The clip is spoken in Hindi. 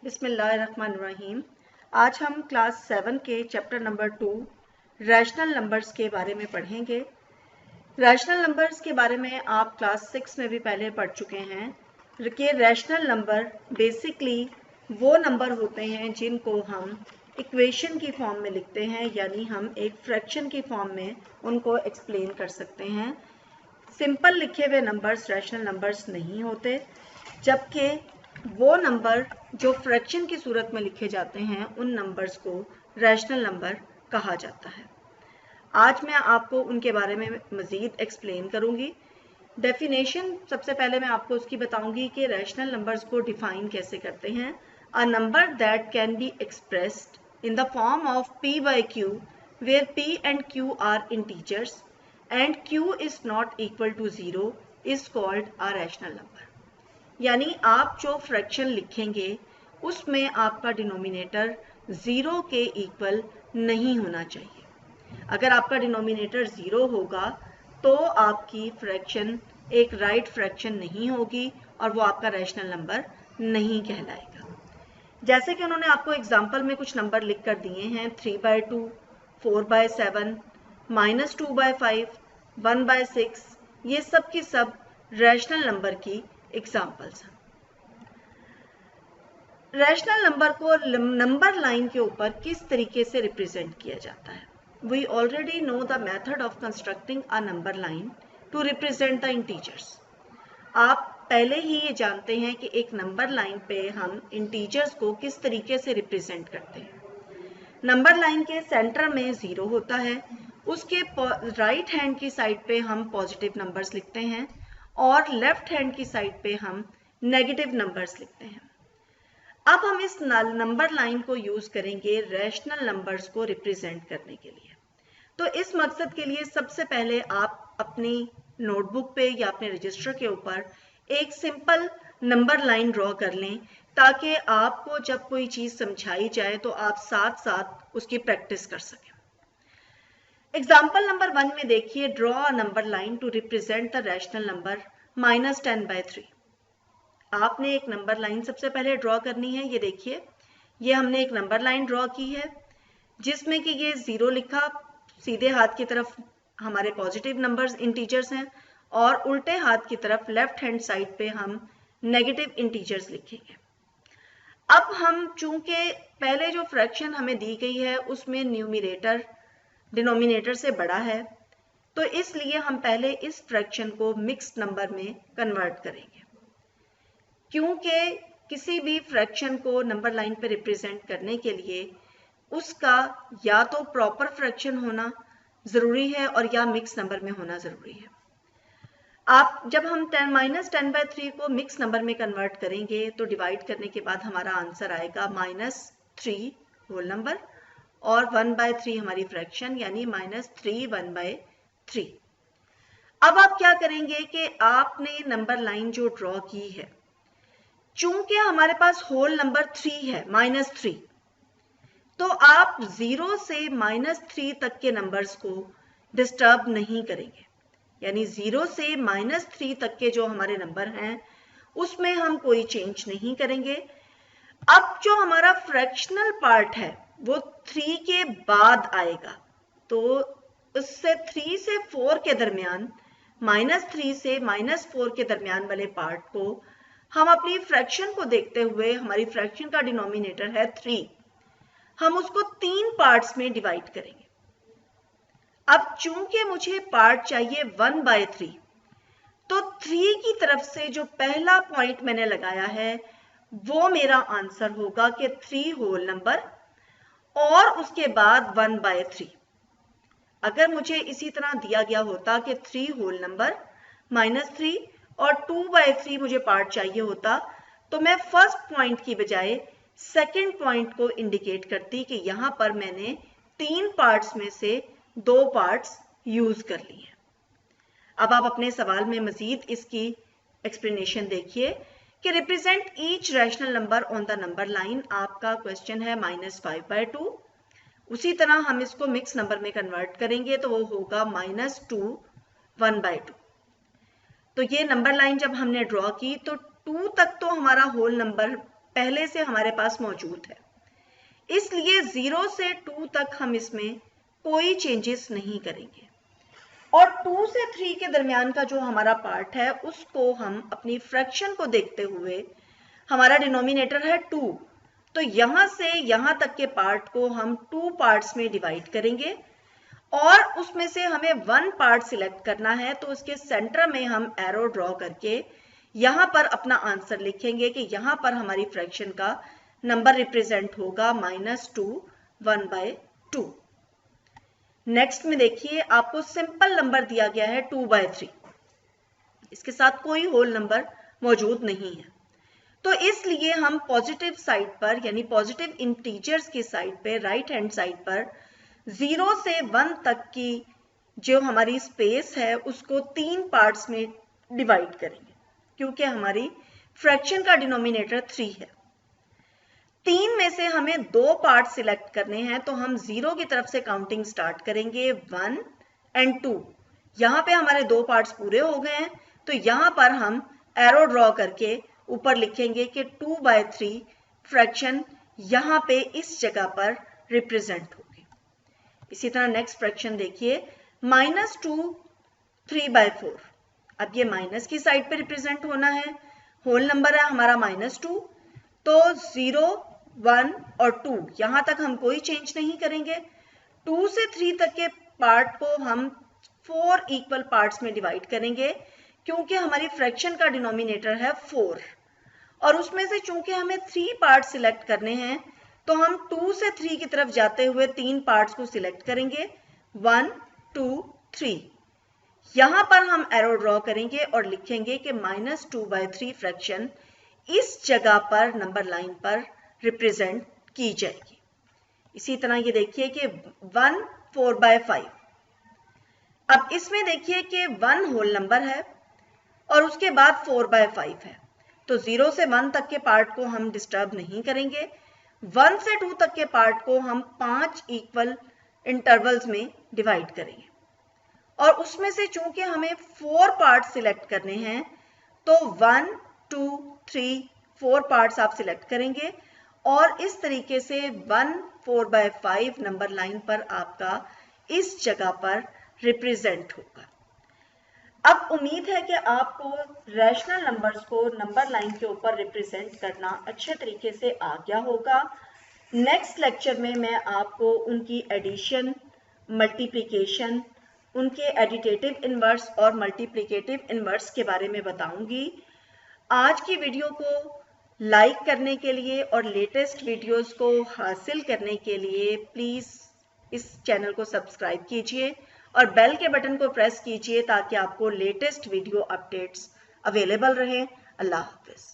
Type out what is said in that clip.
बिस्मिल्लाहिर्रहमानिर्रहीम। आज हम क्लास 7 के चैप्टर नंबर 2 रैशनल नंबर्स के बारे में पढ़ेंगे। रैशनल नंबर्स के बारे में आप क्लास 6 में भी पहले पढ़ चुके हैं कि रैशनल नंबर बेसिकली वो नंबर होते हैं जिनको हम इक्वेशन की फॉर्म में लिखते हैं, यानी हम एक फ्रैक्शन की फॉर्म में उनको एक्सप्लेन कर सकते हैं। सिंपल लिखे हुए नंबर्स रैशनल नंबर्स नहीं होते, जबकि वो नंबर जो फ्रैक्शन की सूरत में लिखे जाते हैं उन नंबर्स को रैशनल नंबर कहा जाता है। आज मैं आपको उनके बारे में मज़ीद एक्सप्लेन करूंगी। डेफिनेशन सबसे पहले मैं आपको उसकी बताऊंगी कि रैशनल नंबर्स को डिफाइन कैसे करते हैं। A number that can be expressed in the form of p by q where p and q are integers and q is not equal to 0 is called a rational number। यानी आप जो फ्रैक्शन लिखेंगे उसमें आपका डिनोमिनेटर 0 के इक्वल नहीं होना चाहिए। अगर आपका डिनोमिनेटर 0 होगा तो आपकी फ्रैक्शन एक राइट फ्रैक्शन नहीं होगी और वो आपका रैशनल नंबर नहीं कहलाएगा। जैसे कि उन्होंने आपको एग्जाम्पल में कुछ नंबर लिख कर दिए हैं 3/2, 4/7, -2/5, 1/6, ये सब की सब रैशनल नंबर की एग्जाम्पल्स हैं। रैशनल नंबर को नंबर लाइन के ऊपर किस तरीके से रिप्रेजेंट किया जाता है। We already know the method of constructing a number line to represent the integers. आप पहले ही ये जानते हैं कि एक नंबर लाइन पे हम इंटीजर्स को किस तरीके से रिप्रेजेंट करते हैं। नंबर लाइन के सेंटर में 0 होता है, उसके राइट हैंड की साइड पे हम पॉजिटिव नंबर्स लिखते हैं और लेफ्ट हैंड की साइड पे हम नेगेटिव नंबर्स लिखते हैं। अब हम इस नंबर लाइन को यूज करेंगे रैशनल नंबर्स को रिप्रेजेंट करने के लिए। तो इस मकसद के लिए सबसे पहले आप अपनी नोटबुक पे या अपने रजिस्टर के ऊपर एक सिंपल नंबर लाइन ड्रॉ कर लें, ताकि आपको जब कोई चीज समझाई जाए तो आप साथ साथ उसकी प्रैक्टिस कर सकें। एग्जाम्पल नंबर 1 में देखिए, draw a number line to represent the rational number -10/3। आपने एक नंबर लाइन सबसे पहले ड्रॉ करनी है। ये देखिए, ये हमने एक नंबर लाइन ड्रॉ की है जिसमें कि ये 0 लिखा, सीधे हाथ की तरफ हमारे पॉजिटिव नंबर्स इंटीजर्स हैं और उल्टे हाथ की तरफ लेफ्ट हैंड साइड पे हम नेगेटिव इंटीजर्स लिखेंगे। अब हम चूंकि पहले जो फ्रैक्शन हमें दी गई है उसमें न्यूमरेटर डिनोमिनेटर से बड़ा है, तो इसलिए हम पहले इस फ्रैक्शन को मिक्स्ड नंबर में कन्वर्ट करेंगे। क्योंकि किसी भी फ्रैक्शन को नंबर लाइन पे रिप्रेजेंट करने के लिए उसका या तो प्रॉपर फ्रैक्शन होना ज़रूरी है और या मिक्स नंबर में होना ज़रूरी है। आप जब हम -10/3 को मिक्स नंबर में कन्वर्ट करेंगे तो डिवाइड करने के बाद हमारा आंसर आएगा -3 होल नंबर और 1/3 हमारी फ्रैक्शन यानी -3 1/3। अब आप क्या करेंगे कि आपने नंबर लाइन जो ड्रॉ की है, चूंकि हमारे पास होल नंबर 3 है -3, तो आप 0 से -3 तक के नंबर्स को डिस्टर्ब नहीं करेंगे। यानी 0 से -3 तक के जो हमारे नंबर हैं उसमें हम कोई चेंज नहीं करेंगे। अब जो हमारा फ्रैक्शनल पार्ट है वो 3 के बाद आएगा, तो उससे 3 से 4 के दरमियान, -3 से -4 के दरमियान वाले पार्ट को हम अपनी फ्रैक्शन को देखते हुए, हमारी फ्रैक्शन का डिनोमिनेटर है 3, हम उसको 3 पार्ट्स में डिवाइड करेंगे। अब चूंकि मुझे पार्ट चाहिए 1/3, तो 3 की तरफ से जो पहला पॉइंट मैंने लगाया है वो मेरा आंसर होगा कि 3 होल नंबर और उसके बाद 1/3। अगर मुझे इसी तरह दिया गया होता कि 3 होल नंबर -3 और 2/3 मुझे पार्ट चाहिए होता, तो मैं फर्स्ट पॉइंट की बजाय सेकेंड पॉइंट को इंडिकेट करती कि यहां पर मैंने 3 पार्ट्स में से 2 पार्ट्स यूज कर लिए। अब आप अपने सवाल में मजीद इसकी एक्सप्लेनेशन देखिए कि represent each rational number on the number line. आपका क्वेश्चन है -5/2। उसी तरह हम इसको मिक्स नंबर में कन्वर्ट करेंगे तो वो होगा -2 1/2। तो ये नंबर लाइन जब हमने ड्रॉ की तो 2 तक तो हमारा होल नंबर पहले से हमारे पास मौजूद है, इसलिए 0 से 2 तक हम इसमें कोई चेंजेस नहीं करेंगे। और 2 से 3 के दरमियान का जो हमारा पार्ट है उसको हम अपनी फ्रैक्शन को देखते हुए, हमारा डिनोमिनेटर है 2, तो यहां से यहां तक के पार्ट को हम 2 पार्ट्स में डिवाइड करेंगे और उसमें से हमें 1 पार्ट सिलेक्ट करना है। तो उसके सेंटर में हम एरो ड्रॉ करके यहां पर अपना आंसर लिखेंगे कि यहां पर हमारी फ्रैक्शन का नंबर रिप्रेजेंट होगा -2 1/2। नेक्स्ट में देखिए, आपको सिंपल नंबर दिया गया है 2/3, इसके साथ कोई होल नंबर मौजूद नहीं है। तो इसलिए हम पॉजिटिव साइड पर यानी पॉजिटिव इंटीजर्स की साइड पे, राइट हैंड साइड पर 0 से 1 तक की जो हमारी स्पेस है उसको 3 पार्ट्स में डिवाइड करेंगे, क्योंकि हमारी फ्रैक्शन का डिनोमिनेटर 3 है। 3 में से हमें 2 पार्ट सिलेक्ट करने हैं, तो हम 0 की तरफ से काउंटिंग स्टार्ट करेंगे, 1 और 2। यहाँ पे हमारे 2 पार्ट्स पूरे हो गए हैं, तो यहाँ पर हम एरो ड्रॉ करके ऊपर लिखेंगे कि 2/3 फ्रैक्शन यहाँ पे इस जगह पर रिप्रेजेंट होगी। इसी तरह नेक्स्ट फ्रैक्शन देखिए, -2 3/4। अब ये माइनस की साइड पे रिप्रेजेंट होना है, होल नंबर है हमारा -2, तो 0 1 और 2 यहां तक हम कोई चेंज नहीं करेंगे। 2 से 3 तक के पार्ट को हम 4 इक्वल पार्ट्स में डिवाइड करेंगे, क्योंकि हमारी फ्रैक्शन का डिनोमिनेटर है 4 और उसमें से चूंकि हमें 3 पार्ट सिलेक्ट करने हैं, तो हम 2 से 3 की तरफ जाते हुए 3 पार्ट्स को सिलेक्ट करेंगे, 1 2 3। यहां पर हम एरो ड्रॉ करेंगे और लिखेंगे कि -2/3 फ्रैक्शन इस जगह पर नंबर लाइन पर रिप्रेजेंट की जाएगी। इसी तरह ये देखिए कि 1 4/5। अब इसमें देखिए कि 1 होल नंबर है और उसके बाद 4/5 है, तो 0 से 1 तक के पार्ट को हम डिस्टर्ब नहीं करेंगे। 1 से 2 तक के पार्ट को हम 5 इक्वल इंटरवल्स में डिवाइड करेंगे और उसमें से चूंकि हमें 4 पार्ट सिलेक्ट करने हैं, तो 1 2 3 4 पार्ट्स आप सिलेक्ट करेंगे और इस तरीके से 1 4/5 नंबर लाइन पर आपका इस जगह पर रिप्रेजेंट होगा। अब उम्मीद है कि आपको रैशनल नंबर्स को नंबर लाइन के ऊपर रिप्रेजेंट करना अच्छे तरीके से आ गया होगा। नेक्स्ट लेक्चर में मैं आपको उनकी एडिशन, मल्टीप्लिकेशन, उनके एडिटेटिव इनवर्स और मल्टीप्लिकेटिव इनवर्स के बारे में बताऊंगी। आज की वीडियो को लाइक करने के लिए और लेटेस्ट वीडियोस को हासिल करने के लिए प्लीज़ इस चैनल को सब्सक्राइब कीजिए और बेल के बटन को प्रेस कीजिए ताकि आपको लेटेस्ट वीडियो अपडेट्स अवेलेबल रहें। अल्लाह हाफ़िज़।